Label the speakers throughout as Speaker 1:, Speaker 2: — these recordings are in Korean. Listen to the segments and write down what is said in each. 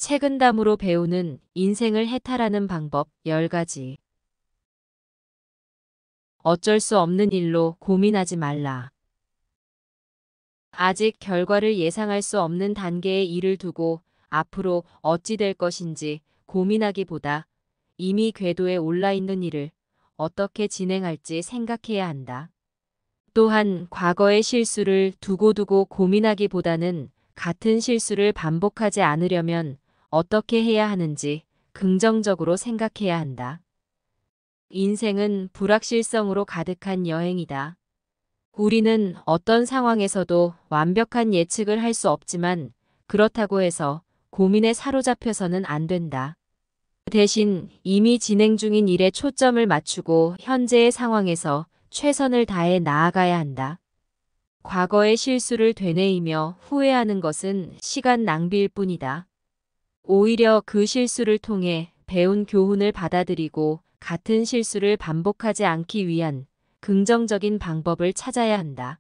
Speaker 1: 책은담으로 배우는 인생을 해탈하는 방법 10가지. 어쩔 수 없는 일로 고민하지 말라. 아직 결과를 예상할 수 없는 단계의 일을 두고 앞으로 어찌 될 것인지 고민하기보다 이미 궤도에 올라 있는 일을 어떻게 진행할지 생각해야 한다. 또한 과거의 실수를 두고두고 고민하기보다는 같은 실수를 반복하지 않으려면 어떻게 해야 하는지 긍정적으로 생각해야 한다. 인생은 불확실성으로 가득한 여행이다. 우리는 어떤 상황에서도 완벽한 예측을 할 수 없지만 그렇다고 해서 고민에 사로잡혀서는 안 된다. 대신 이미 진행 중인 일에 초점을 맞추고 현재의 상황에서 최선을 다해 나아가야 한다. 과거의 실수를 되뇌이며 후회하는 것은 시간 낭비일 뿐이다. 오히려 그 실수를 통해 배운 교훈을 받아들이고 같은 실수를 반복하지 않기 위한 긍정적인 방법을 찾아야 한다.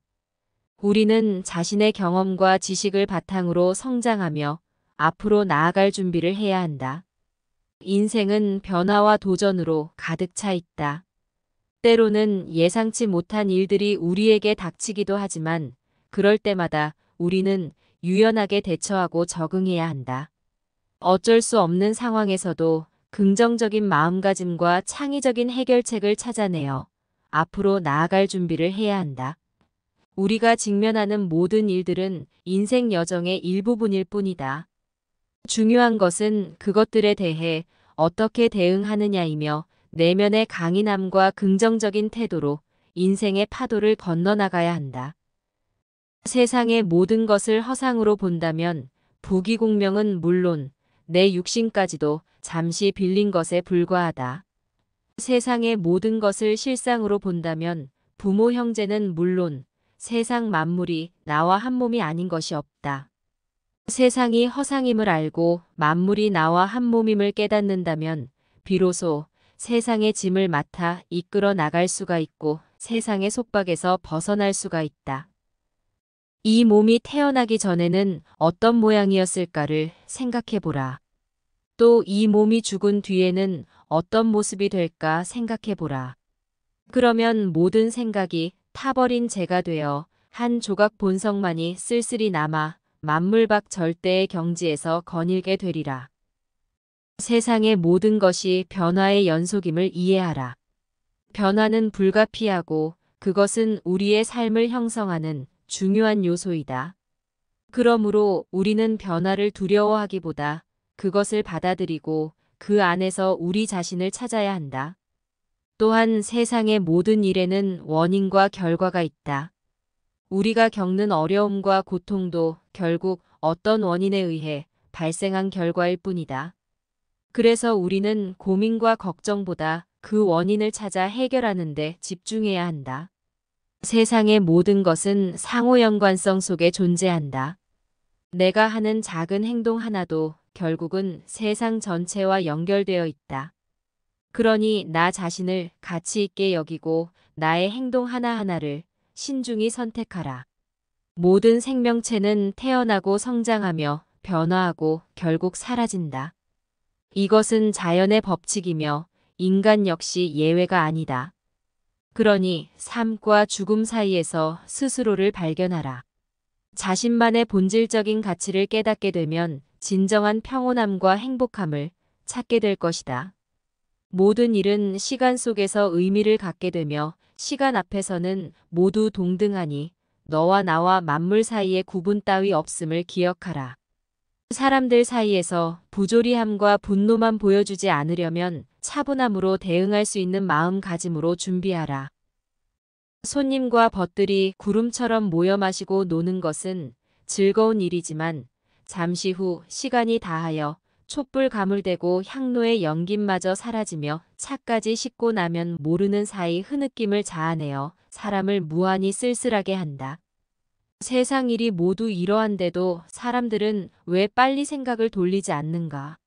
Speaker 1: 우리는 자신의 경험과 지식을 바탕으로 성장하며 앞으로 나아갈 준비를 해야 한다. 인생은 변화와 도전으로 가득 차 있다. 때로는 예상치 못한 일들이 우리에게 닥치기도 하지만 그럴 때마다 우리는 유연하게 대처하고 적응해야 한다. 어쩔 수 없는 상황에서도 긍정적인 마음가짐과 창의적인 해결책을 찾아내어 앞으로 나아갈 준비를 해야 한다. 우리가 직면하는 모든 일들은 인생 여정의 일부분일 뿐이다. 중요한 것은 그것들에 대해 어떻게 대응하느냐이며 내면의 강인함과 긍정적인 태도로 인생의 파도를 건너나가야 한다. 세상의 모든 것을 허상으로 본다면 부귀공명은 물론 내 육신까지도 잠시 빌린 것에 불과하다. 세상의 모든 것을 실상으로 본다면 부모 형제는 물론 세상 만물이 나와 한 몸이 아닌 것이 없다. 세상이 허상임을 알고 만물이 나와 한 몸임을 깨닫는다면 비로소 세상의 짐을 맡아 이끌어 나갈 수가 있고 세상의 속박에서 벗어날 수가 있다. 이 몸이 태어나기 전에는 어떤 모양이었을까를 생각해보라. 또 이 몸이 죽은 뒤에는 어떤 모습이 될까 생각해보라. 그러면 모든 생각이 타버린 재가 되어 한 조각 본성만이 쓸쓸히 남아 만물밖 절대의 경지에서 거닐게 되리라. 세상의 모든 것이 변화의 연속임을 이해하라. 변화는 불가피하고 그것은 우리의 삶을 형성하는 중요한 요소이다. 그러므로 우리는 변화를 두려워하기보다 그것을 받아들이고 그 안에서 우리 자신을 찾아야 한다. 또한 세상의 모든 일에는 원인과 결과가 있다. 우리가 겪는 어려움과 고통도 결국 어떤 원인에 의해 발생한 결과일 뿐이다. 그래서 우리는 고민과 걱정보다 그 원인을 찾아 해결하는 데 집중해야 한다. 세상의 모든 것은 상호 연관성 속에 존재한다. 내가 하는 작은 행동 하나도 결국은 세상 전체와 연결되어 있다. 그러니 나 자신을 가치 있게 여기고 나의 행동 하나하나를 신중히 선택하라. 모든 생명체는 태어나고 성장하며 변화하고 결국 사라진다. 이것은 자연의 법칙이며 인간 역시 예외가 아니다. 그러니 삶과 죽음 사이에서 스스로를 발견하라. 자신만의 본질적인 가치를 깨닫게 되면 진정한 평온함과 행복함을 찾게 될 것이다. 모든 일은 시간 속에서 의미를 갖게 되며 시간 앞에서는 모두 동등하니 너와 나와 만물 사이에 구분 따위 없음을 기억하라. 사람들 사이에서 부조리함과 분노만 보여주지 않으려면 차분함으로 대응할 수 있는 마음가짐으로 준비하라. 손님과 벗들이 구름처럼 모여 마시고 노는 것은 즐거운 일이지만 잠시 후 시간이 다하여 촛불 가물대고 향로의 연김마저 사라지며 차까지 씻고 나면 모르는 사이 흐느낌을 자아내어 사람을 무한히 쓸쓸하게 한다. 세상 일이 모두 이러한데도 사람들은 왜 빨리 생각을 돌리지 않는가?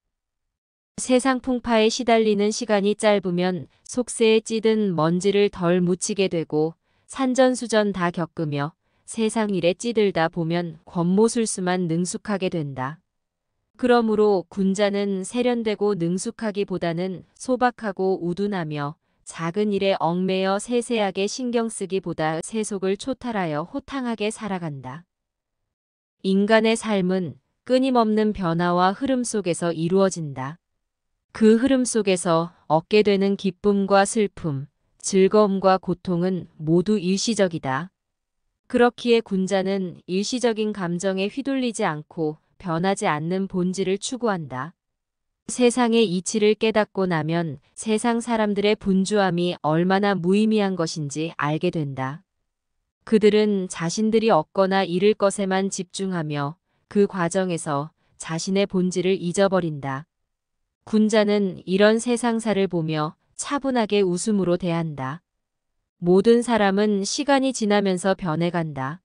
Speaker 1: 세상 풍파에 시달리는 시간이 짧으면 속세에 찌든 먼지를 덜 묻히게 되고 산전수전 다 겪으며 세상 일에 찌들다 보면 권모술수만 능숙하게 된다. 그러므로 군자는 세련되고 능숙하기보다는 소박하고 우둔하며 작은 일에 얽매여 세세하게 신경 쓰기보다 세속을 초탈하여 호탕하게 살아간다. 인간의 삶은 끊임없는 변화와 흐름 속에서 이루어진다. 그 흐름 속에서 얻게 되는 기쁨과 슬픔, 즐거움과 고통은 모두 일시적이다. 그렇기에 군자는 일시적인 감정에 휘둘리지 않고 변하지 않는 본질을 추구한다. 세상의 이치를 깨닫고 나면 세상 사람들의 분주함이 얼마나 무의미한 것인지 알게 된다. 그들은 자신들이 얻거나 잃을 것에만 집중하며 그 과정에서 자신의 본질을 잊어버린다. 군자는 이런 세상사를 보며 차분하게 웃음으로 대한다. 모든 사람은 시간이 지나면서 변해간다.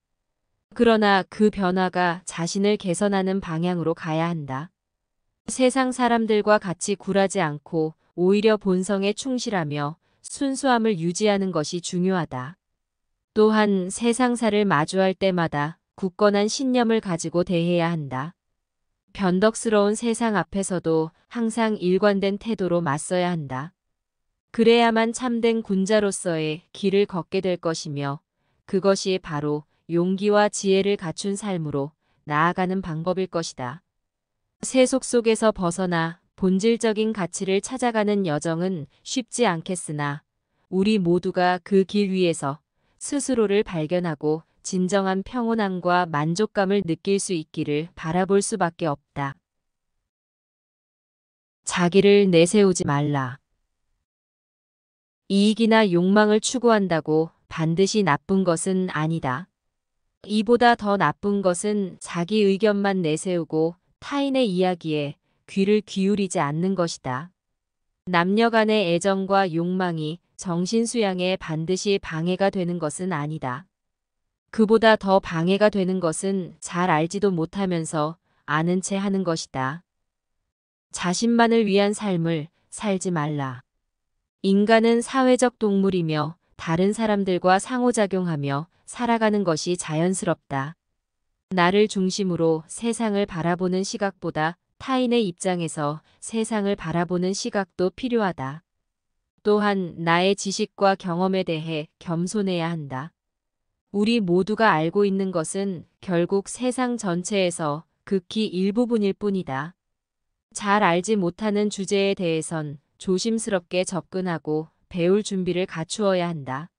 Speaker 1: 그러나 그 변화가 자신을 개선하는 방향으로 가야 한다. 세상 사람들과 같이 굴하지 않고 오히려 본성에 충실하며 순수함을 유지하는 것이 중요하다. 또한 세상사를 마주할 때마다 굳건한 신념을 가지고 대해야 한다. 변덕스러운 세상 앞에서도 항상 일관된 태도로 맞서야 한다. 그래야만 참된 군자로서의 길을 걷게 될 것이며 그것이 바로 용기와 지혜를 갖춘 삶으로 나아가는 방법일 것이다. 세속 속에서 벗어나 본질적인 가치를 찾아가는 여정은 쉽지 않겠으나 우리 모두가 그 길 위에서 스스로를 발견하고 진정한 평온함과 만족감을 느낄 수 있기를 바라볼 수밖에 없다. 자기를 내세우지 말라. 이익이나 욕망을 추구한다고 반드시 나쁜 것은 아니다. 이보다 더 나쁜 것은 자기 의견만 내세우고 타인의 이야기에 귀를 기울이지 않는 것이다. 남녀 간의 애정과 욕망이 정신수양에 반드시 방해가 되는 것은 아니다. 그보다 더 방해가 되는 것은 잘 알지도 못하면서 아는 채 하는 것이다. 자신만을 위한 삶을 살지 말라. 인간은 사회적 동물이며 다른 사람들과 상호작용하며 살아가는 것이 자연스럽다. 나를 중심으로 세상을 바라보는 시각보다 타인의 입장에서 세상을 바라보는 시각도 필요하다. 또한 나의 지식과 경험에 대해 겸손해야 한다. 우리 모두가 알고 있는 것은 결국 세상 전체에서 극히 일부분일 뿐이다. 잘 알지 못하는 주제에 대해선 조심스럽게 접근하고 배울 준비를 갖추어야 한다.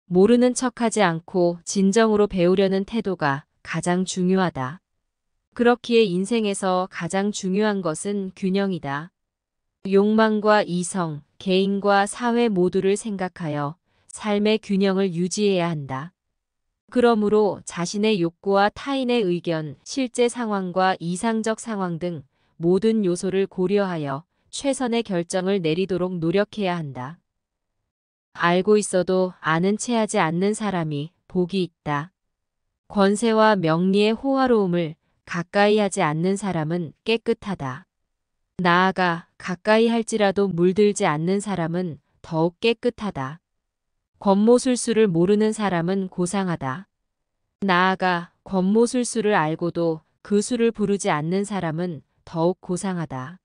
Speaker 1: 모르는 척하지 않고 진정으로 배우려는 태도가 가장 중요하다. 그렇기에 인생에서 가장 중요한 것은 균형이다. 욕망과 이성, 개인과 사회 모두를 생각하여 삶의 균형을 유지해야 한다. 그러므로 자신의 욕구와 타인의 의견, 실제 상황과 이상적 상황 등 모든 요소를 고려하여 최선의 결정을 내리도록 노력해야 한다. 알고 있어도 아는 체 하지 않는 사람이 복이 있다. 권세와 명리의 호화로움을 가까이 하지 않는 사람은 깨끗하다. 나아가 가까이 할지라도 물들지 않는 사람은 더욱 깨끗하다. 권모술수를 모르는 사람은 고상하다. 나아가 권모술수를 알고도 그 수를 부르지 않는 사람은 더욱 고상하다.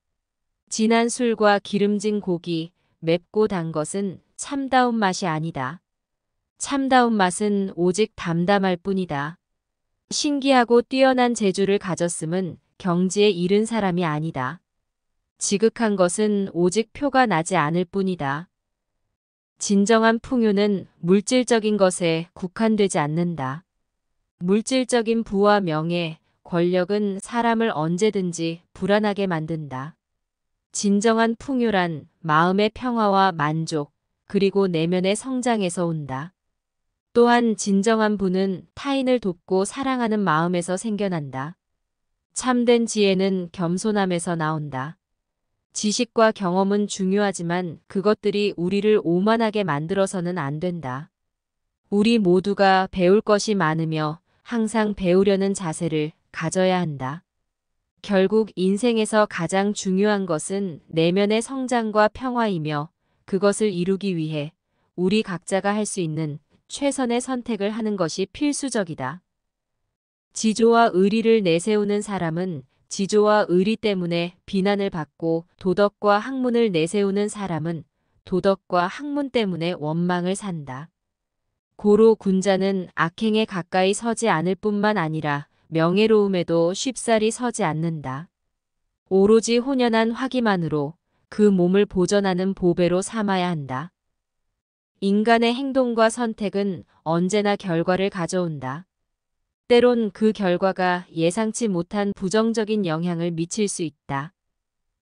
Speaker 1: 진한 술과 기름진 고기, 맵고 단 것은 참다운 맛이 아니다. 참다운 맛은 오직 담담할 뿐이다. 신기하고 뛰어난 재주를 가졌음은 경지에 이른 사람이 아니다. 지극한 것은 오직 표가 나지 않을 뿐이다. 진정한 풍요는 물질적인 것에 국한되지 않는다. 물질적인 부와 명예, 권력은 사람을 언제든지 불안하게 만든다. 진정한 풍요란 마음의 평화와 만족, 그리고 내면의 성장에서 온다. 또한 진정한 부는 타인을 돕고 사랑하는 마음에서 생겨난다. 참된 지혜는 겸손함에서 나온다. 지식과 경험은 중요하지만 그것들이 우리를 오만하게 만들어서는 안 된다. 우리 모두가 배울 것이 많으며 항상 배우려는 자세를 가져야 한다. 결국 인생에서 가장 중요한 것은 내면의 성장과 평화이며 그것을 이루기 위해 우리 각자가 할 수 있는 최선의 선택을 하는 것이 필수적이다. 지조와 의리를 내세우는 사람은 지조와 의리 때문에 비난을 받고 도덕과 학문을 내세우는 사람은 도덕과 학문 때문에 원망을 산다. 고로 군자는 악행에 가까이 서지 않을 뿐만 아니라 명예로움에도 쉽사리 서지 않는다. 오로지 혼연한 화기만으로 그 몸을 보전하는 보배로 삼아야 한다. 인간의 행동과 선택은 언제나 결과를 가져온다. 때론 그 결과가 예상치 못한 부정적인 영향을 미칠 수 있다.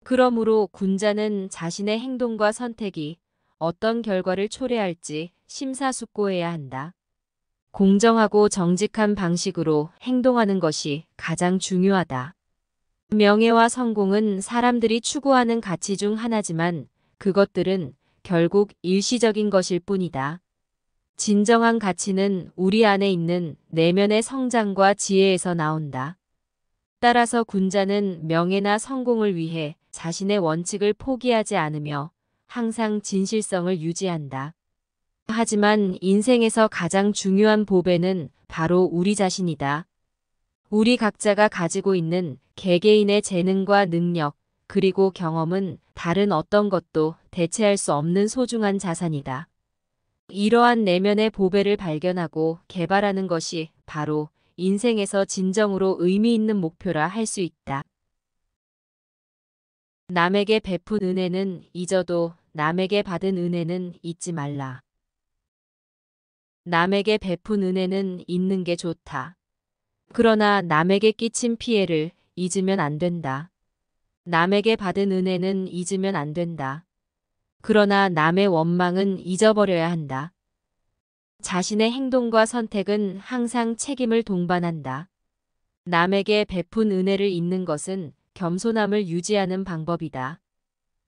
Speaker 1: 그러므로 군자는 자신의 행동과 선택이 어떤 결과를 초래할지 심사숙고해야 한다. 공정하고 정직한 방식으로 행동하는 것이 가장 중요하다. 명예와 성공은 사람들이 추구하는 가치 중 하나지만 그것들은 결국 일시적인 것일 뿐이다. 진정한 가치는 우리 안에 있는 내면의 성장과 지혜에서 나온다. 따라서 군자는 명예나 성공을 위해 자신의 원칙을 포기하지 않으며 항상 진실성을 유지한다. 하지만 인생에서 가장 중요한 보배는 바로 우리 자신이다. 우리 각자가 가지고 있는 개개인의 재능과 능력, 그리고 경험은 다른 어떤 것도 대체할 수 없는 소중한 자산이다. 이러한 내면의 보배를 발견하고 개발하는 것이 바로 인생에서 진정으로 의미 있는 목표라 할 수 있다. 남에게 베푼 은혜는 잊어도 남에게 받은 은혜는 잊지 말라. 남에게 베푼 은혜는 잊는 게 좋다. 그러나 남에게 끼친 피해를 잊으면 안 된다. 남에게 받은 은혜는 잊으면 안 된다. 그러나 남의 원망은 잊어버려야 한다. 자신의 행동과 선택은 항상 책임을 동반한다. 남에게 베푼 은혜를 잊는 것은 겸손함을 유지하는 방법이다.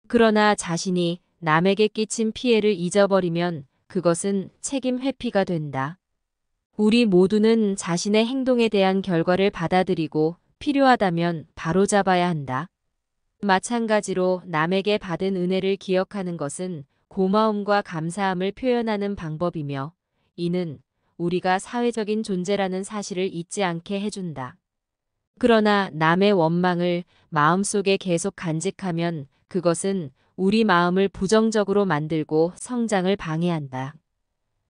Speaker 1: 그러나 자신이 남에게 끼친 피해를 잊어버리면 그것은 책임 회피가 된다. 우리 모두는 자신의 행동에 대한 결과를 받아들이고 필요하다면 바로잡아야 한다. 마찬가지로 남에게 받은 은혜를 기억하는 것은 고마움과 감사함을 표현하는 방법이며 이는 우리가 사회적인 존재라는 사실을 잊지 않게 해준다. 그러나 남의 원망을 마음속에 계속 간직하면 그것은 우리 마음을 부정적으로 만들고 성장을 방해한다.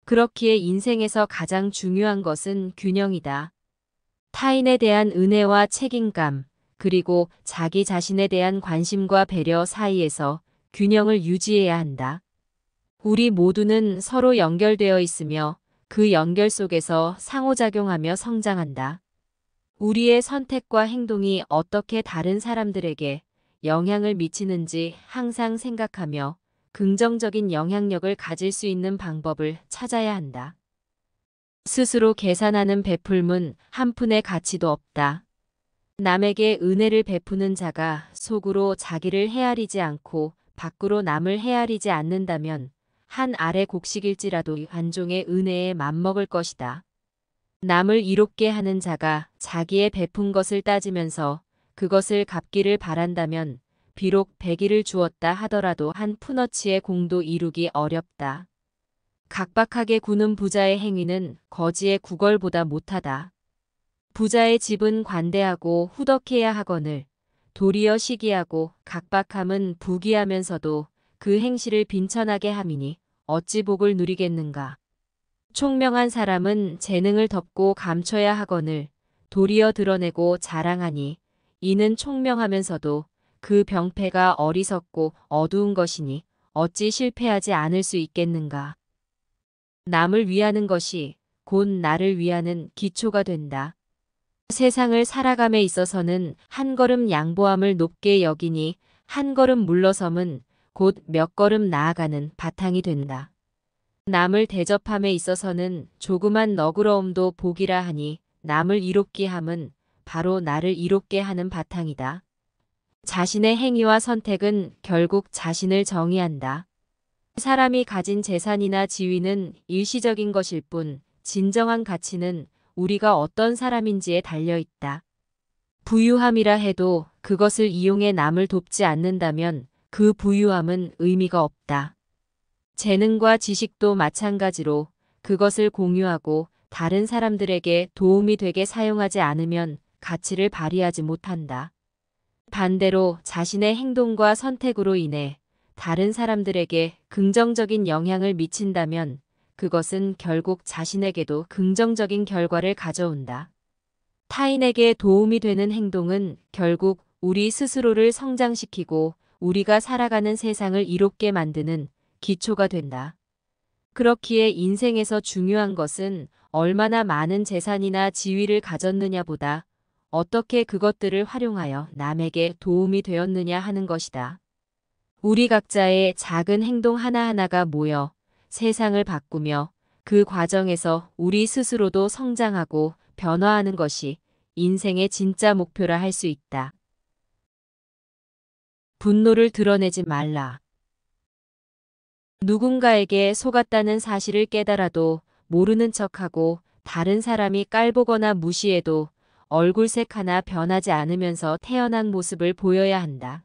Speaker 1: 그렇기에 인생에서 가장 중요한 것은 균형이다. 타인에 대한 은혜와 책임감, 그리고 자기 자신에 대한 관심과 배려 사이에서 균형을 유지해야 한다. 우리 모두는 서로 연결되어 있으며 그 연결 속에서 상호작용하며 성장한다. 우리의 선택과 행동이 어떻게 다른 사람들에게 영향을 미치는지 항상 생각하며 긍정적인 영향력을 가질 수 있는 방법을 찾아야 한다. 스스로 계산하는 베풀문 한 푼의 가치도 없다. 남에게 은혜를 베푸는 자가 속으로 자기를 헤아리지 않고 밖으로 남을 헤아리지 않는다면 한 알의 곡식일지라도 관종의 은혜에 맘먹을 것이다. 남을 이롭게 하는 자가 자기의 베푼 것을 따지면서 그것을 갚기를 바란다면 비록 100일을 주었다 하더라도 한 푼어치의 공도 이루기 어렵다. 각박하게 구는 부자의 행위는 거지의 구걸보다 못하다. 부자의 집은 관대하고 후덕해야 하거늘 도리어 시기하고 각박함은 부귀하면서도 그 행실을 빈천하게 함이니 어찌 복을 누리겠는가. 총명한 사람은 재능을 덮고 감춰야 하거늘 도리어 드러내고 자랑하니 이는 총명하면서도 그 병폐가 어리석고 어두운 것이니 어찌 실패하지 않을 수 있겠는가. 남을 위하는 것이 곧 나를 위하는 기초가 된다. 세상을 살아감에 있어서는 한 걸음 양보함을 높게 여기니 한 걸음 물러섬은 곧 몇 걸음 나아가는 바탕이 된다. 남을 대접함에 있어서는 조그만 너그러움도 복이라 하니 남을 이롭게 함은 바로 나를 이롭게 하는 바탕이다. 자신의 행위와 선택은 결국 자신을 정의한다. 사람이 가진 재산이나 지위는 일시적인 것일 뿐 진정한 가치는 우리가 어떤 사람인지에 달려있다. 부유함이라 해도 그것을 이용해 남을 돕지 않는다면 그 부유함은 의미가 없다. 재능과 지식도 마찬가지로 그것을 공유하고 다른 사람들에게 도움이 되게 사용하지 않으면 가치를 발휘하지 못한다. 반대로 자신의 행동과 선택으로 인해 다른 사람들에게 긍정적인 영향을 미친다면 그것은 결국 자신에게도 긍정적인 결과를 가져온다. 타인에게 도움이 되는 행동은 결국 우리 스스로를 성장시키고 우리가 살아가는 세상을 이롭게 만드는 기초가 된다. 그렇기에 인생에서 중요한 것은 얼마나 많은 재산이나 지위를 가졌느냐보다 어떻게 그것들을 활용하여 남에게 도움이 되었느냐 하는 것이다. 우리 각자의 작은 행동 하나하나가 모여 세상을 바꾸며 그 과정에서 우리 스스로도 성장하고 변화하는 것이 인생의 진짜 목표라 할 수 있다. 분노를 드러내지 말라. 누군가에게 속았다는 사실을 깨달아도 모르는 척하고 다른 사람이 깔보거나 무시해도 얼굴색 하나 변하지 않으면서 태어난 모습을 보여야 한다.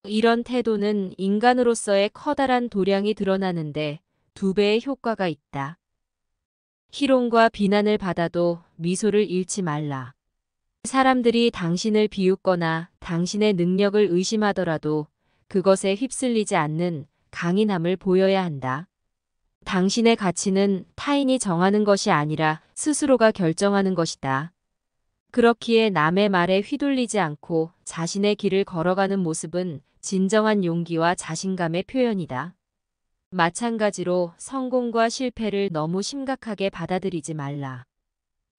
Speaker 1: 이런 태도는 인간으로서의 커다란 도량이 드러나는데 2배의 효과가 있다. 희롱과 비난을 받아도 미소를 잃지 말라. 사람들이 당신을 비웃거나 당신의 능력을 의심하더라도 그것에 휩쓸리지 않는 강인함을 보여야 한다. 당신의 가치는 타인이 정하는 것이 아니라 스스로가 결정하는 것이다. 그렇기에 남의 말에 휘둘리지 않고 자신의 길을 걸어가는 모습은 진정한 용기와 자신감의 표현이다. 마찬가지로 성공과 실패를 너무 심각하게 받아들이지 말라.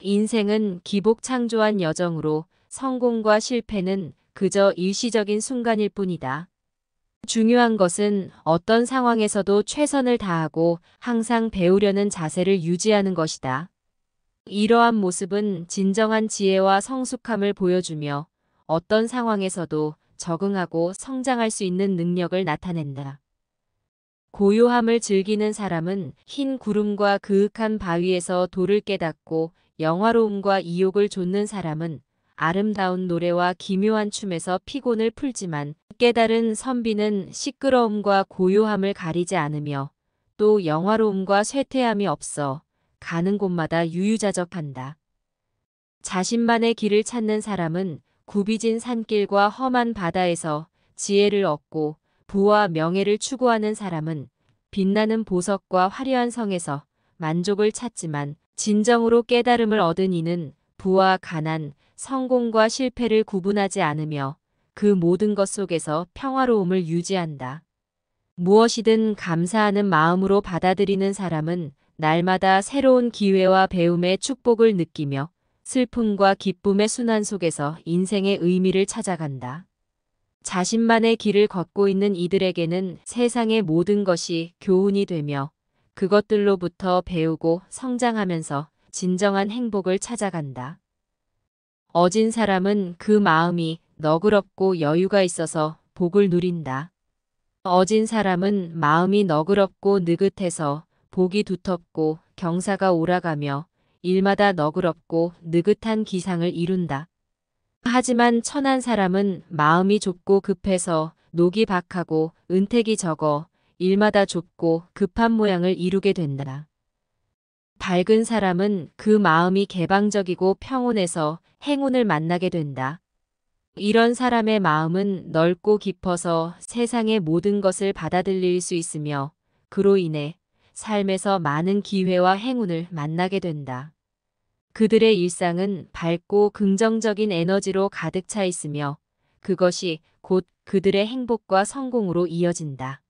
Speaker 1: 인생은 기복창조한 여정으로 성공과 실패는 그저 일시적인 순간일 뿐이다. 중요한 것은 어떤 상황에서도 최선을 다하고 항상 배우려는 자세를 유지하는 것이다. 이러한 모습은 진정한 지혜와 성숙함을 보여주며 어떤 상황에서도 적응하고 성장할 수 있는 능력을 나타낸다. 고요함을 즐기는 사람은 흰 구름과 그윽한 바위에서 도를 깨닫고 영화로움과 이욕을 좇는 사람은 아름다운 노래와 기묘한 춤에서 피곤을 풀지만 깨달은 선비는 시끄러움과 고요함을 가리지 않으며 또 영화로움과 쇠퇴함이 없어 가는 곳마다 유유자적한다. 자신만의 길을 찾는 사람은 굽이진 산길과 험한 바다에서 지혜를 얻고 부와 명예를 추구하는 사람은 빛나는 보석과 화려한 성에서 만족을 찾지만 진정으로 깨달음을 얻은 이는 부와 가난, 성공과 실패를 구분하지 않으며 그 모든 것 속에서 평화로움을 유지한다. 무엇이든 감사하는 마음으로 받아들이는 사람은 날마다 새로운 기회와 배움의 축복을 느끼며 슬픔과 기쁨의 순환 속에서 인생의 의미를 찾아간다. 자신만의 길을 걷고 있는 이들에게는 세상의 모든 것이 교훈이 되며 그것들로부터 배우고 성장하면서 진정한 행복을 찾아간다. 어진 사람은 그 마음이 너그럽고 여유가 있어서 복을 누린다. 어진 사람은 마음이 너그럽고 느긋해서 복이 두텁고 경사가 오라가며 일마다 너그럽고 느긋한 기상을 이룬다. 하지만 천한 사람은 마음이 좁고 급해서 녹이 박하고 은택이 적어 일마다 좁고 급한 모양을 이루게 된다. 밝은 사람은 그 마음이 개방적이고 평온해서 행운을 만나게 된다. 이런 사람의 마음은 넓고 깊어서 세상의 모든 것을 받아들일 수 있으며 그로 인해 삶에서 많은 기회와 행운을 만나게 된다. 그들의 일상은 밝고 긍정적인 에너지로 가득 차 있으며 그것이 곧 그들의 행복과 성공으로 이어진다.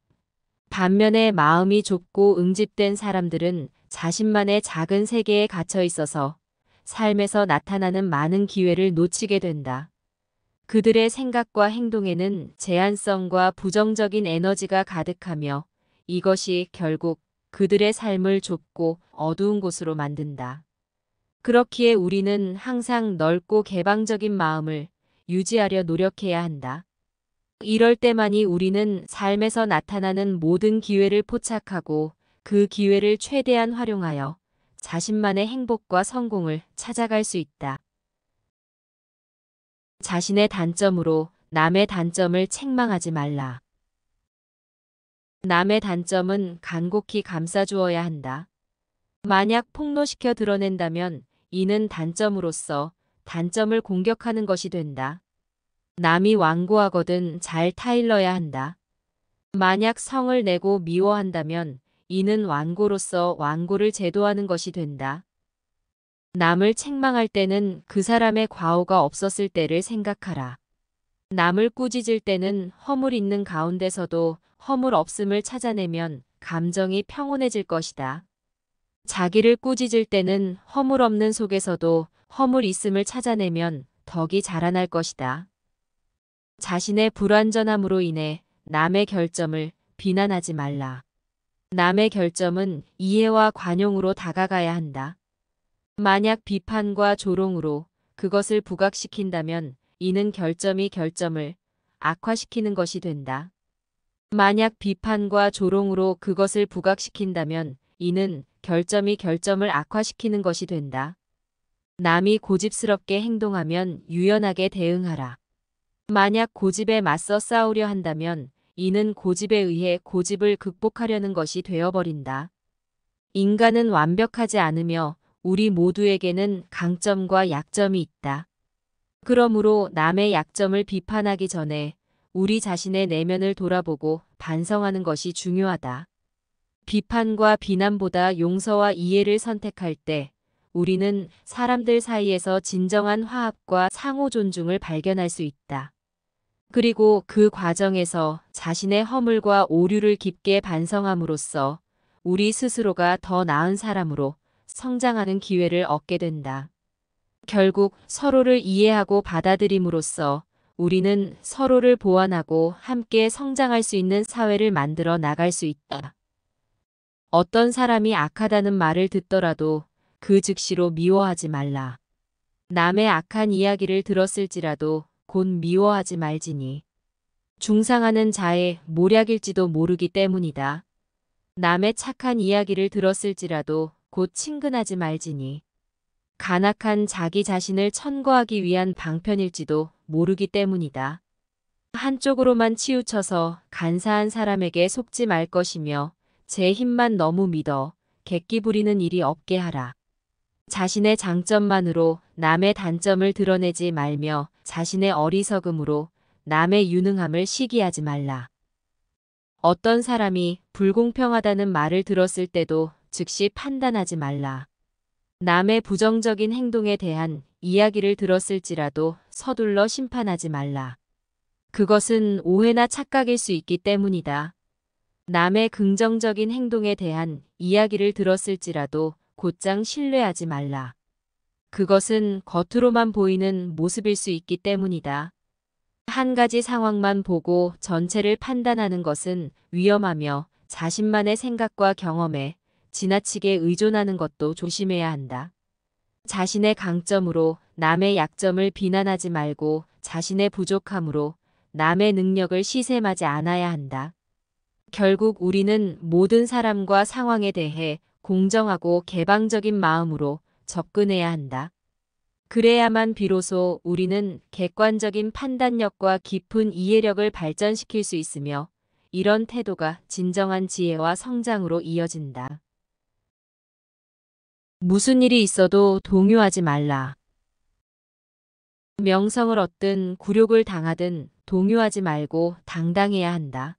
Speaker 1: 반면에 마음이 좁고 응집된 사람들은 자신만의 작은 세계에 갇혀 있어서 삶에서 나타나는 많은 기회를 놓치게 된다. 그들의 생각과 행동에는 제한성과 부정적인 에너지가 가득하며 이것이 결국 그들의 삶을 좁고 어두운 곳으로 만든다. 그렇기에 우리는 항상 넓고 개방적인 마음을 유지하려 노력해야 한다. 이럴 때만이 우리는 삶에서 나타나는 모든 기회를 포착하고 그 기회를 최대한 활용하여 자신만의 행복과 성공을 찾아갈 수 있다. 자신의 단점으로 남의 단점을 책망하지 말라. 남의 단점은 간곡히 감싸주어야 한다. 만약 폭로시켜 드러낸다면 이는 단점으로서 단점을 공격하는 것이 된다. 남이 완고하거든 잘 타일러야 한다. 만약 성을 내고 미워한다면 이는 완고로서 완고를 제도하는 것이 된다. 남을 책망할 때는 그 사람의 과오가 없었을 때를 생각하라. 남을 꾸짖을 때는 허물 있는 가운데서도 허물 없음을 찾아내면 감정이 평온해질 것이다. 자기를 꾸짖을 때는 허물 없는 속에서도 허물 있음을 찾아내면 덕이 자라날 것이다. 자신의 불완전함으로 인해 남의 결점을 비난하지 말라. 남의 결점은 이해와 관용으로 다가가야 한다. 만약 비판과 조롱으로 그것을 부각시킨다면 이는 결점을 악화시키는 것이 된다. 만약 비판과 조롱으로 그것을 부각시킨다면 이는 결점을 악화시키는 것이 된다. 남이 고집스럽게 행동하면 유연하게 대응하라. 만약 고집에 맞서 싸우려 한다면 이는 고집에 의해 고집을 극복하려는 것이 되어버린다. 인간은 완벽하지 않으며 우리 모두에게는 강점과 약점이 있다. 그러므로 남의 약점을 비판하기 전에 우리 자신의 내면을 돌아보고 반성하는 것이 중요하다. 비판과 비난보다 용서와 이해를 선택할 때 우리는 사람들 사이에서 진정한 화합과 상호 존중을 발견할 수 있다. 그리고 그 과정에서 자신의 허물과 오류를 깊게 반성함으로써 우리 스스로가 더 나은 사람으로 성장하는 기회를 얻게 된다. 결국 서로를 이해하고 받아들임으로써 우리는 서로를 보완하고 함께 성장할 수 있는 사회를 만들어 나갈 수 있다. 어떤 사람이 악하다는 말을 듣더라도 그 즉시로 미워하지 말라. 남의 악한 이야기를 들었을지라도 곧 미워하지 말지니. 중상하는 자의 모략일지도 모르기 때문이다. 남의 착한 이야기를 들었을지라도 곧 친근하지 말지니. 간악한 자기 자신을 천거하기 위한 방편일지도 모르기 때문이다. 한쪽으로만 치우쳐서 간사한 사람에게 속지 말 것이며 제 힘만 너무 믿어 객기 부리는 일이 없게 하라. 자신의 장점만으로 남의 단점을 드러내지 말며 자신의 어리석음으로 남의 유능함을 시기하지 말라. 어떤 사람이 불공평하다는 말을 들었을 때도 즉시 판단하지 말라. 남의 부정적인 행동에 대한 이야기를 들었을지라도 서둘러 심판하지 말라. 그것은 오해나 착각일 수 있기 때문이다. 남의 긍정적인 행동에 대한 이야기를 들었을지라도 곧장 신뢰하지 말라. 그것은 겉으로만 보이는 모습일 수 있기 때문이다. 한 가지 상황만 보고 전체를 판단하는 것은 위험하며 자신만의 생각과 경험에 지나치게 의존하는 것도 조심해야 한다. 자신의 강점으로 남의 약점을 비난하지 말고 자신의 부족함으로 남의 능력을 시샘하지 않아야 한다. 결국 우리는 모든 사람과 상황에 대해 공정하고 개방적인 마음으로 접근해야 한다. 그래야만 비로소 우리는 객관적인 판단력과 깊은 이해력을 발전시킬 수 있으며 이런 태도가 진정한 지혜와 성장으로 이어진다. 무슨 일이 있어도 동요하지 말라. 명성을 얻든 굴욕을 당하든 동요하지 말고 당당해야 한다.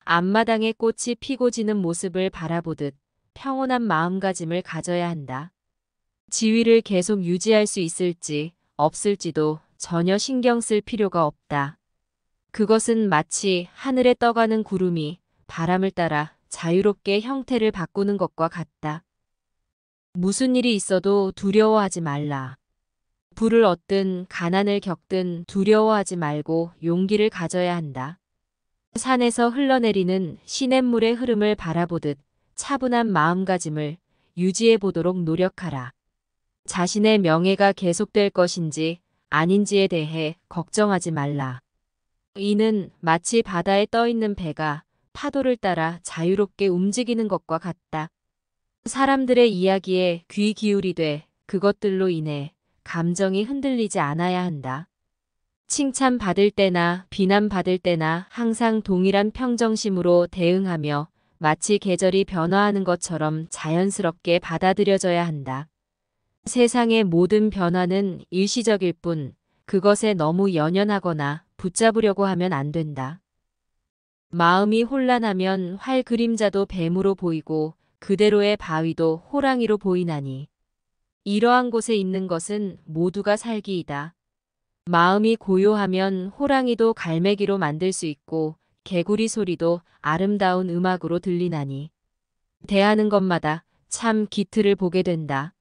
Speaker 1: 앞마당에 꽃이 피고 지는 모습을 바라보듯 평온한 마음가짐을 가져야 한다. 지위를 계속 유지할 수 있을지 없을지도 전혀 신경 쓸 필요가 없다. 그것은 마치 하늘에 떠가는 구름이 바람을 따라 자유롭게 형태를 바꾸는 것과 같다. 무슨 일이 있어도 두려워하지 말라. 부를 얻든 가난을 겪든 두려워하지 말고 용기를 가져야 한다. 산에서 흘러내리는 시냇물의 흐름을 바라보듯 차분한 마음가짐을 유지해 보도록 노력하라. 자신의 명예가 계속될 것인지 아닌지에 대해 걱정하지 말라. 이는 마치 바다에 떠 있는 배가 파도를 따라 자유롭게 움직이는 것과 같다. 사람들의 이야기에 귀 기울이되 그것들로 인해 감정이 흔들리지 않아야 한다. 칭찬받을 때나 비난받을 때나 항상 동일한 평정심으로 대응하며 마치 계절이 변화하는 것처럼 자연스럽게 받아들여져야 한다. 세상의 모든 변화는 일시적일 뿐 그것에 너무 연연하거나 붙잡으려고 하면 안 된다. 마음이 혼란하면 활 그림자도 뱀으로 보이고 그대로의 바위도 호랑이로 보이나니 이러한 곳에 있는 것은 모두가 살기이다. 마음이 고요하면 호랑이도 갈매기로 만들 수 있고 개구리 소리도 아름다운 음악으로 들리나니 대하는 것마다 참 기틀을 보게 된다.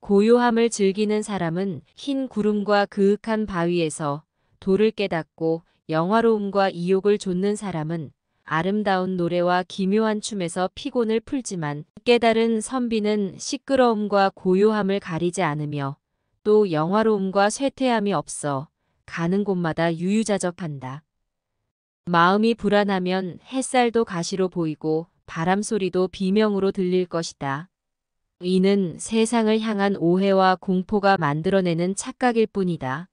Speaker 1: 고요함을 즐기는 사람은 흰 구름과 그윽한 바위에서 도를 깨닫고 영화로움과 이욕을 좇는 사람은 아름다운 노래와 기묘한 춤에서 피곤을 풀지만 깨달은 선비는 시끄러움과 고요함을 가리지 않으며 또 영화로움과 쇠퇴함이 없어 가는 곳마다 유유자적한다. 마음이 불안하면 햇살도 가시로 보이고 바람 소리도 비명으로 들릴 것이다. 이는 세상을 향한 오해와 공포가 만들어내는 착각일 뿐이다.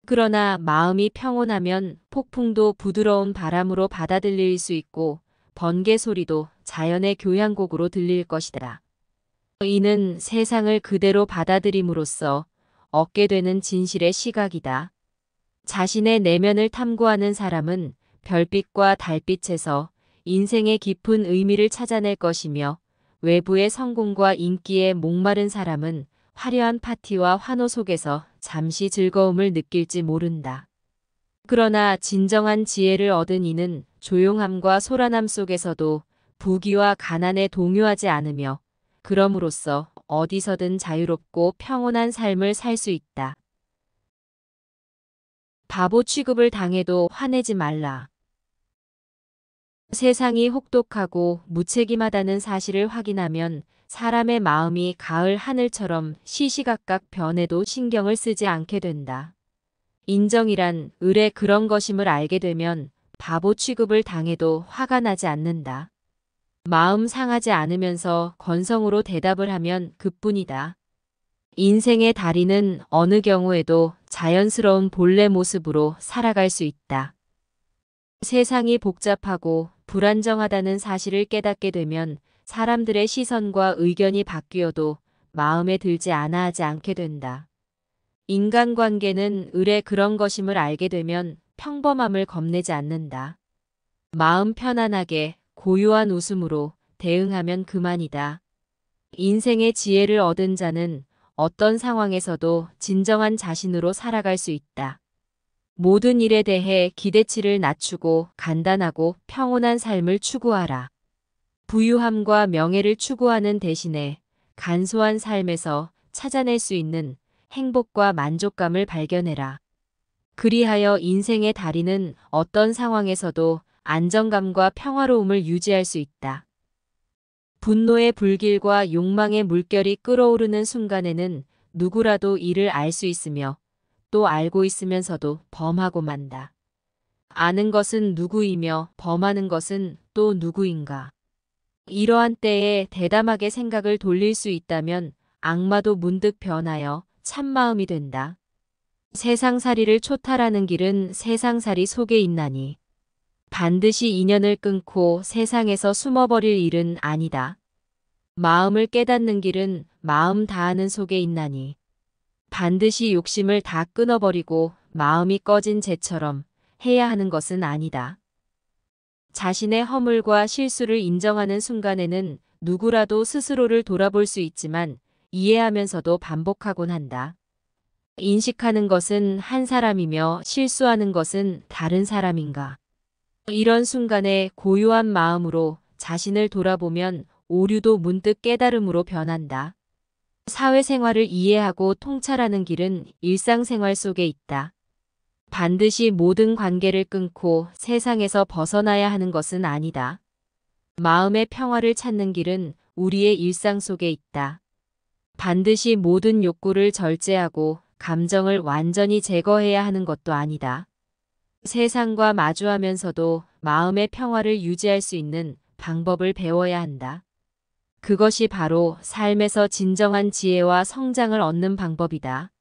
Speaker 1: 그러나 마음이 평온하면 폭풍도 부드러운 바람으로 받아들일 수 있고 번개 소리도 자연의 교향곡으로 들릴 것이다. 이는 세상을 그대로 받아들임으로써 얻게 되는 진실의 시각이다. 자신의 내면을 탐구하는 사람은 별빛과 달빛에서 인생의 깊은 의미를 찾아낼 것이며 외부의 성공과 인기에 목마른 사람은 화려한 파티와 환호 속에서 잠시 즐거움을 느낄지 모른다. 그러나 진정한 지혜를 얻은 이는 조용함과 소란함 속에서도 부귀와 가난에 동요하지 않으며 그럼으로써 어디서든 자유롭고 평온한 삶을 살 수 있다. 바보 취급을 당해도 화내지 말라. 세상이 혹독하고 무책임하다는 사실을 확인하면 사람의 마음이 가을 하늘처럼 시시각각 변해도 신경을 쓰지 않게 된다. 인정이란 을의 그런 것임을 알게 되면 바보 취급을 당해도 화가 나지 않는다. 마음 상하지 않으면서 건성으로 대답을 하면 그뿐이다. 인생의 다리는 어느 경우에도 자연스러운 본래 모습으로 살아갈 수 있다. 세상이 복잡하고 불안정하다는 사실을 깨닫게 되면 사람들의 시선과 의견이 바뀌어도 마음에 들지 않아 하지 않게 된다. 인간관계는 을의 그런 것임을 알게 되면 평범함을 겁내지 않는다. 마음 편안하게 고요한 웃음으로 대응하면 그만이다. 인생의 지혜를 얻은 자는 어떤 상황에서도 진정한 자신으로 살아갈 수 있다. 모든 일에 대해 기대치를 낮추고 간단하고 평온한 삶을 추구하라. 부유함과 명예를 추구하는 대신에 간소한 삶에서 찾아낼 수 있는 행복과 만족감을 발견해라. 그리하여 인생의 다리는 어떤 상황에서도 안정감과 평화로움을 유지할 수 있다. 분노의 불길과 욕망의 물결이 끓어오르는 순간에는 누구라도 이를 알 수 있으며 또 알고 있으면서도 범하고 만다. 아는 것은 누구이며 범하는 것은 또 누구인가. 이러한 때에 대담하게 생각을 돌릴 수 있다면 악마도 문득 변하여 참마음이 된다. 세상살이를 초탈하는 길은 세상살이 속에 있나니 반드시 인연을 끊고 세상에서 숨어버릴 일은 아니다. 마음을 깨닫는 길은 마음 다하는 속에 있나니 반드시 욕심을 다 끊어버리고 마음이 꺼진 재처럼 해야 하는 것은 아니다. 자신의 허물과 실수를 인정하는 순간에는 누구라도 스스로를 돌아볼 수 있지만 이해하면서도 반복하곤 한다. 인식하는 것은 한 사람이며 실수하는 것은 다른 사람인가. 이런 순간에 고요한 마음으로 자신을 돌아보면 오류도 문득 깨달음으로 변한다. 사회생활을 이해하고 통찰하는 길은 일상생활 속에 있다. 반드시 모든 관계를 끊고 세상에서 벗어나야 하는 것은 아니다. 마음의 평화를 찾는 길은 우리의 일상 속에 있다. 반드시 모든 욕구를 절제하고 감정을 완전히 제거해야 하는 것도 아니다. 세상과 마주하면서도 마음의 평화를 유지할 수 있는 방법을 배워야 한다. 그것이 바로 삶에서 진정한 지혜와 성장을 얻는 방법이다.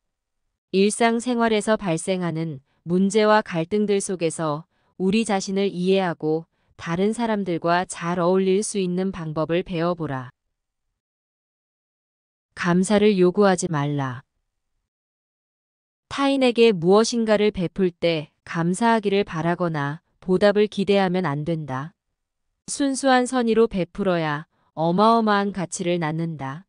Speaker 1: 일상생활에서 발생하는 문제와 갈등들 속에서 우리 자신을 이해하고 다른 사람들과 잘 어울릴 수 있는 방법을 배워보라. 감사를 요구하지 말라. 타인에게 무엇인가를 베풀 때 감사하기를 바라거나 보답을 기대하면 안 된다. 순수한 선의로 베풀어야 어마어마한 가치를 낳는다.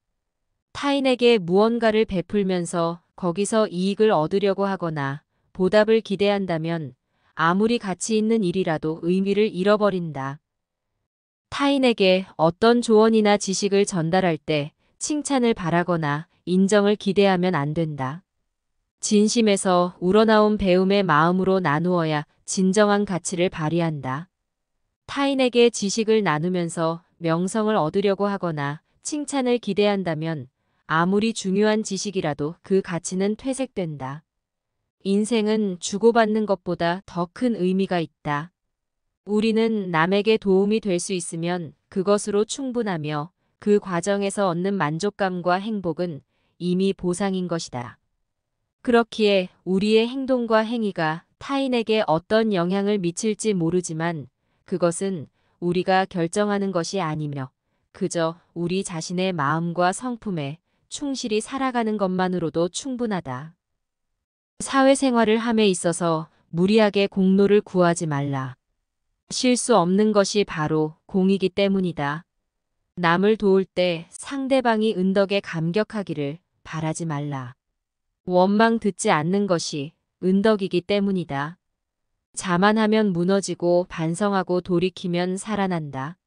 Speaker 1: 타인에게 무언가를 베풀면서 거기서 이익을 얻으려고 하거나 보답을 기대한다면 아무리 가치 있는 일이라도 의미를 잃어버린다. 타인에게 어떤 조언이나 지식을 전달할 때 칭찬을 바라거나 인정을 기대하면 안 된다. 진심에서 우러나온 배움의 마음으로 나누어야 진정한 가치를 발휘한다. 타인에게 지식을 나누면서 명성을 얻으려고 하거나 칭찬을 기대한다면 아무리 중요한 지식이라도 그 가치는 퇴색된다. 인생은 주고받는 것보다 더 큰 의미가 있다. 우리는 남에게 도움이 될 수 있으면 그것으로 충분하며 그 과정에서 얻는 만족감과 행복은 이미 보상인 것이다. 그렇기에 우리의 행동과 행위가 타인에게 어떤 영향을 미칠지 모르지만 그것은 우리가 결정하는 것이 아니며 그저 우리 자신의 마음과 성품에 충실히 살아가는 것만으로도 충분하다. 사회생활을 함에 있어서 무리하게 공로를 구하지 말라. 실수 없는 것이 바로 공이기 때문이다. 남을 도울 때 상대방이 은덕에 감격하기를 바라지 말라. 원망 듣지 않는 것이 은덕이기 때문이다. 자만하면 무너지고 반성하고 돌이키면 살아난다.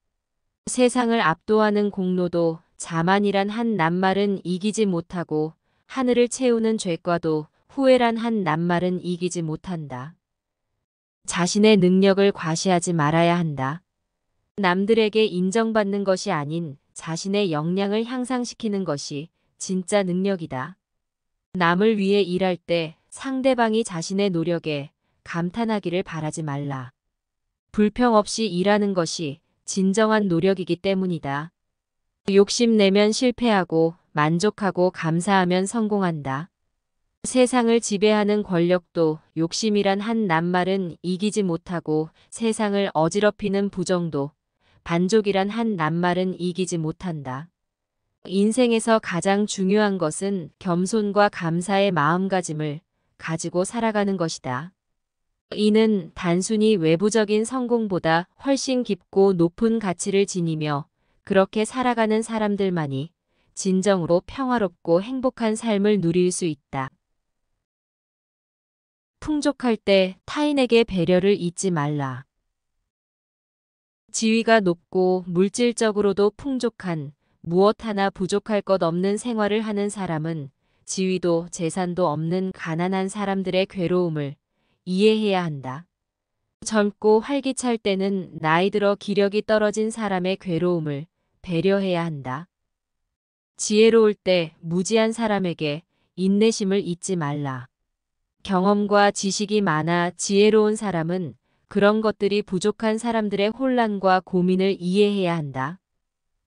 Speaker 1: 세상을 압도하는 공로도 자만이란 한 낱말은 이기지 못하고 하늘을 채우는 죄과도 후회란 한 낱말은 이기지 못한다. 자신의 능력을 과시하지 말아야 한다. 남들에게 인정받는 것이 아닌 자신의 역량을 향상시키는 것이 진짜 능력이다. 남을 위해 일할 때 상대방이 자신의 노력에 감탄하기를 바라지 말라. 불평 없이 일하는 것이 진정한 노력이기 때문이다. 욕심내면 실패하고 만족하고 감사하면 성공한다. 세상을 지배하는 권력도 욕심이란 한 낱말은 이기지 못하고 세상을 어지럽히는 부정도 반족이란 한 낱말은 이기지 못한다. 인생에서 가장 중요한 것은 겸손과 감사의 마음가짐을 가지고 살아가는 것이다. 이는 단순히 외부적인 성공보다 훨씬 깊고 높은 가치를 지니며 그렇게 살아가는 사람들만이 진정으로 평화롭고 행복한 삶을 누릴 수 있다. 풍족할 때 타인에게 배려를 잊지 말라. 지위가 높고 물질적으로도 풍족한 무엇 하나 부족할 것 없는 생활을 하는 사람은 지위도 재산도 없는 가난한 사람들의 괴로움을 이해해야 한다. 젊고 활기찰 때는 나이 들어 기력이 떨어진 사람의 괴로움을 배려해야 한다. 지혜로울 때 무지한 사람에게 인내심을 잊지 말라. 경험과 지식이 많아 지혜로운 사람은 그런 것들이 부족한 사람들의 혼란과 고민을 이해해야 한다.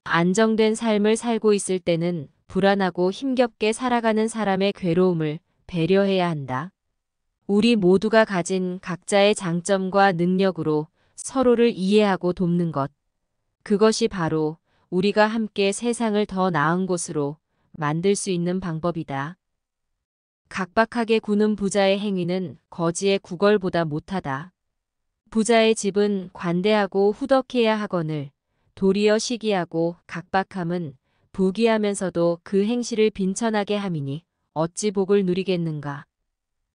Speaker 1: 안정된 삶을 살고 있을 때는 불안하고 힘겹게 살아가는 사람의 괴로움을 배려해야 한다. 우리 모두가 가진 각자의 장점과 능력으로 서로를 이해하고 돕는 것. 그것이 바로 우리가 함께 세상을 더 나은 곳으로 만들 수 있는 방법이다. 각박하게 구는 부자의 행위는 거지의 구걸보다 못하다. 부자의 집은 관대하고 후덕해야 하거늘 도리어 시기하고 각박함은 부귀하면서도 그 행실을 빈천하게 함이니 어찌 복을 누리겠는가.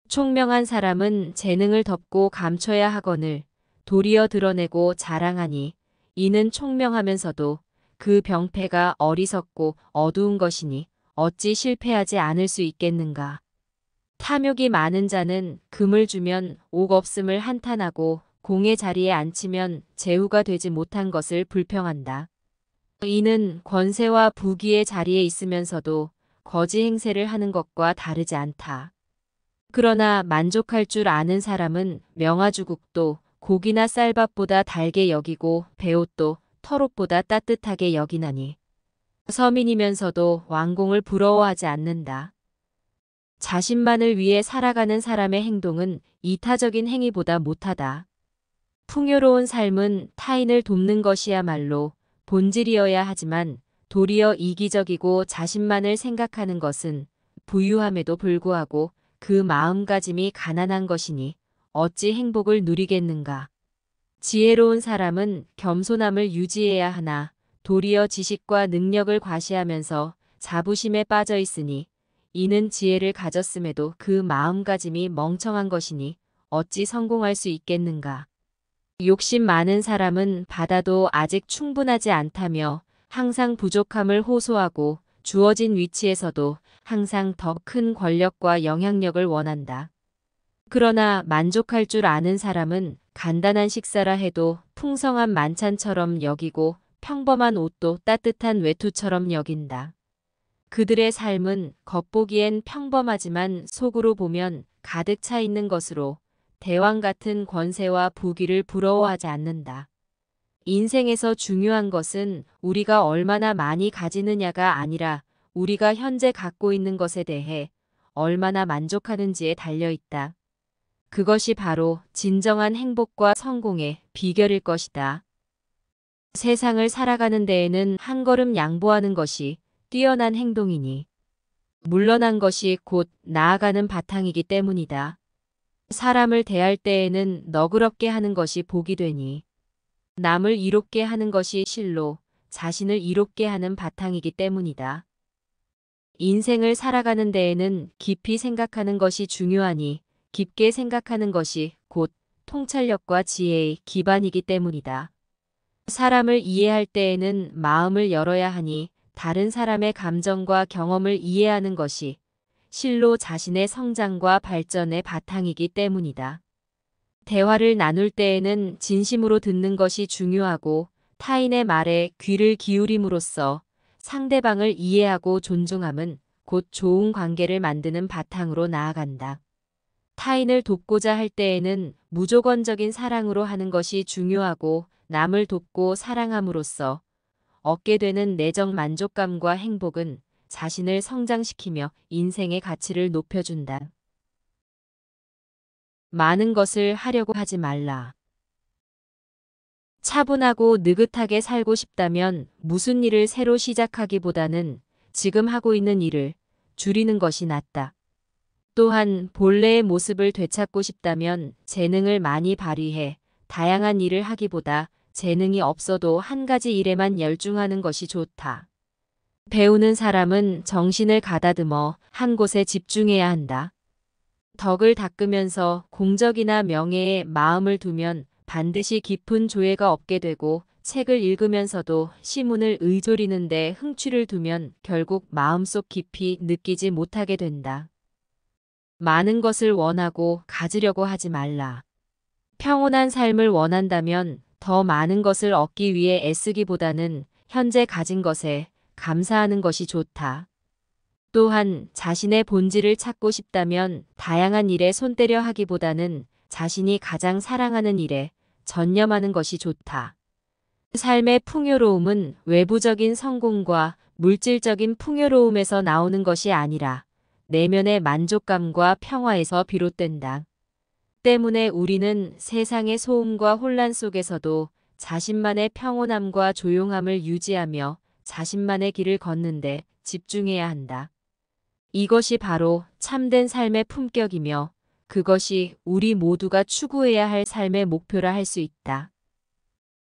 Speaker 1: 총명한 사람은 재능을 덮고 감춰야 하거늘 도리어 드러내고 자랑하니 이는 총명하면서도 그 병폐가 어리석고 어두운 것이니 어찌 실패하지 않을 수 있겠는가. 탐욕이 많은 자는 금을 주면 옥 없음을 한탄하고 공의 자리에 앉히면 제후가 되지 못한 것을 불평한다. 이는 권세와 부귀의 자리에 있으면서도 거지 행세를 하는 것과 다르지 않다. 그러나 만족할 줄 아는 사람은 명화주국도 고기나 쌀밥보다 달게 여기고 배옷도 털옷보다 따뜻하게 여기나니 서민이면서도 왕공을 부러워하지 않는다. 자신만을 위해 살아가는 사람의 행동은 이타적인 행위보다 못하다. 풍요로운 삶은 타인을 돕는 것이야말로 본질이어야 하지만 도리어 이기적이고 자신만을 생각하는 것은 부유함에도 불구하고 그 마음가짐이 가난한 것이니 어찌 행복을 누리겠는가. 지혜로운 사람은 겸손함을 유지해야 하나 도리어 지식과 능력을 과시하면서 자부심에 빠져 있으니 이는 지혜를 가졌음에도 그 마음가짐이 멍청한 것이니 어찌 성공할 수 있겠는가. 욕심 많은 사람은 받아도 아직 충분하지 않다며 항상 부족함을 호소하고 주어진 위치에서도 항상 더 큰 권력과 영향력을 원한다. 그러나 만족할 줄 아는 사람은 간단한 식사라 해도 풍성한 만찬처럼 여기고 평범한 옷도 따뜻한 외투처럼 여긴다. 그들의 삶은 겉보기엔 평범하지만 속으로 보면 가득 차 있는 것으로 대왕 같은 권세와 부귀를 부러워하지 않는다. 인생에서 중요한 것은 우리가 얼마나 많이 가지느냐가 아니라 우리가 현재 갖고 있는 것에 대해 얼마나 만족하는지에 달려 있다. 그것이 바로 진정한 행복과 성공의 비결일 것이다. 세상을 살아가는 데에는 한 걸음 양보하는 것이 뛰어난 행동이니 물러난 것이 곧 나아가는 바탕이기 때문이다. 사람을 대할 때에는 너그럽게 하는 것이 복이 되니 남을 이롭게 하는 것이 실로 자신을 이롭게 하는 바탕이기 때문이다. 인생을 살아가는 데에는 깊이 생각하는 것이 중요하니 깊게 생각하는 것이 곧 통찰력과 지혜의 기반이기 때문이다. 사람을 이해할 때에는 마음을 열어야 하니 다른 사람의 감정과 경험을 이해하는 것이 실로 자신의 성장과 발전의 바탕이기 때문이다. 대화를 나눌 때에는 진심으로 듣는 것이 중요하고 타인의 말에 귀를 기울임으로써 상대방을 이해하고 존중함은 곧 좋은 관계를 만드는 바탕으로 나아간다. 타인을 돕고자 할 때에는 무조건적인 사랑으로 하는 것이 중요하고 남을 돕고 사랑함으로써 얻게 되는 내적 만족감과 행복은 자신을 성장시키며 인생의 가치를 높여준다. 많은 것을 하려고 하지 말라. 차분하고 느긋하게 살고 싶다면 무슨 일을 새로 시작하기보다는 지금 하고 있는 일을 줄이는 것이 낫다. 또한 본래의 모습을 되찾고 싶다면 재능을 많이 발휘해 다양한 일을 하기보다 재능이 없어도 한 가지 일에만 열중하는 것이 좋다. 배우는 사람은 정신을 가다듬어 한 곳에 집중해야 한다. 덕을 닦으면서 공적이나 명예에 마음을 두면 반드시 깊은 조예가 없게 되고 책을 읽으면서도 시문을 의조리는데 흥취를 두면 결국 마음속 깊이 느끼지 못하게 된다. 많은 것을 원하고 가지려고 하지 말라. 평온한 삶을 원한다면 더 많은 것을 얻기 위해 애쓰기보다는 현재 가진 것에 감사하는 것이 좋다. 또한 자신의 본질을 찾고 싶다면 다양한 일에 손때려 하기보다는 자신이 가장 사랑하는 일에 전념하는 것이 좋다. 삶의 풍요로움은 외부적인 성공과 물질적인 풍요로움에서 나오는 것이 아니라 내면의 만족감과 평화에서 비롯된다. 때문에 우리는 세상의 소음과 혼란 속에서도 자신만의 평온함과 조용함을 유지하며 자신만의 길을 걷는데 집중해야 한다. 이것이 바로 참된 삶의 품격이며 그것이 우리 모두가 추구해야 할 삶의 목표라 할 수 있다.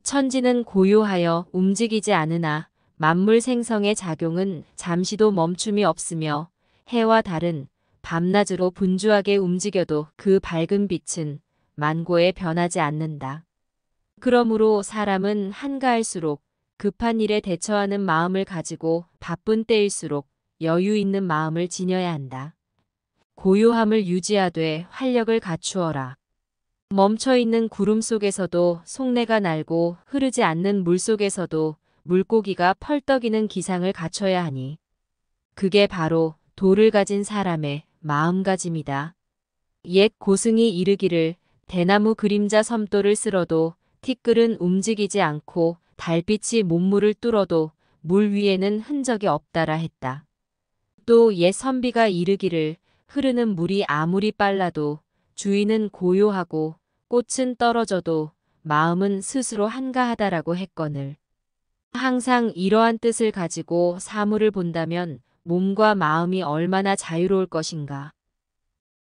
Speaker 1: 천지는 고요하여 움직이지 않으나 만물 생성의 작용은 잠시도 멈춤이 없으며 해와 달은 밤낮으로 분주하게 움직여도 그 밝은 빛은 만고에 변하지 않는다. 그러므로 사람은 한가할수록 급한 일에 대처하는 마음을 가지고 바쁜 때일수록 여유 있는 마음을 지녀야 한다. 고요함을 유지하되 활력을 갖추어라. 멈춰있는 구름 속에서도 속내가 날고 흐르지 않는 물 속에서도 물고기가 펄떡이는 기상을 갖춰야 하니 그게 바로 도를 가진 사람의 마음가짐이다. 옛 고승이 이르기를 대나무 그림자 섬돌을 쓸어도 티끌은 움직이지 않고 달빛이 몸물을 뚫어도 물 위에는 흔적이 없다라 했다. 또 옛 선비가 이르기를 흐르는 물이 아무리 빨라도 주인은 고요하고 꽃은 떨어져도 마음은 스스로 한가하다라고 했거늘. 항상 이러한 뜻을 가지고 사물을 본다면 몸과 마음이 얼마나 자유로울 것인가.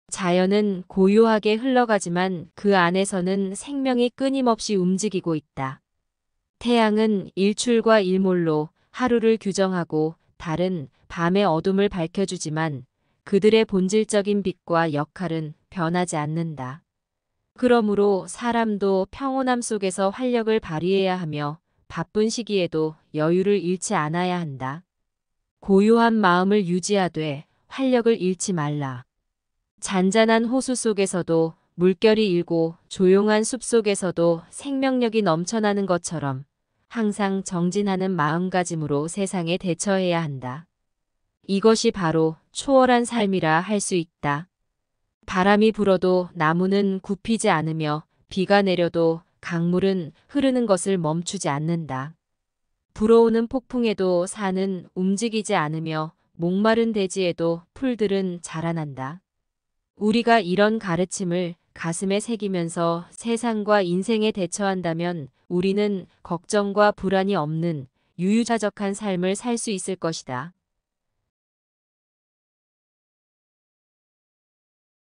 Speaker 1: 자연은 고요하게 흘러가지만 그 안에서는 생명이 끊임없이 움직이고 있다. 태양은 일출과 일몰로 하루를 규정하고 달은 밤의 어둠을 밝혀주지만 그들의 본질적인 빛과 역할은 변하지 않는다. 그러므로 사람도 평온함 속에서 활력을 발휘해야 하며 바쁜 시기에도 여유를 잃지 않아야 한다. 고요한 마음을 유지하되 활력을 잃지 말라. 잔잔한 호수 속에서도 물결이 일고 조용한 숲 속에서도 생명력이 넘쳐나는 것처럼 항상 정진하는 마음가짐으로 세상에 대처해야 한다. 이것이 바로 초월한 삶이라 할 수 있다. 바람이 불어도 나무는 굽히지 않으며 비가 내려도 강물은 흐르는 것을 멈추지 않는다. 불어오는 폭풍에도 산은 움직이지 않으며 목마른 대지에도 풀들은 자라난다. 우리가 이런 가르침을 가슴에 새기면서 세상과 인생에 대처한다면 우리는 걱정과 불안이 없는 유유자적한 삶을 살 수 있을 것이다.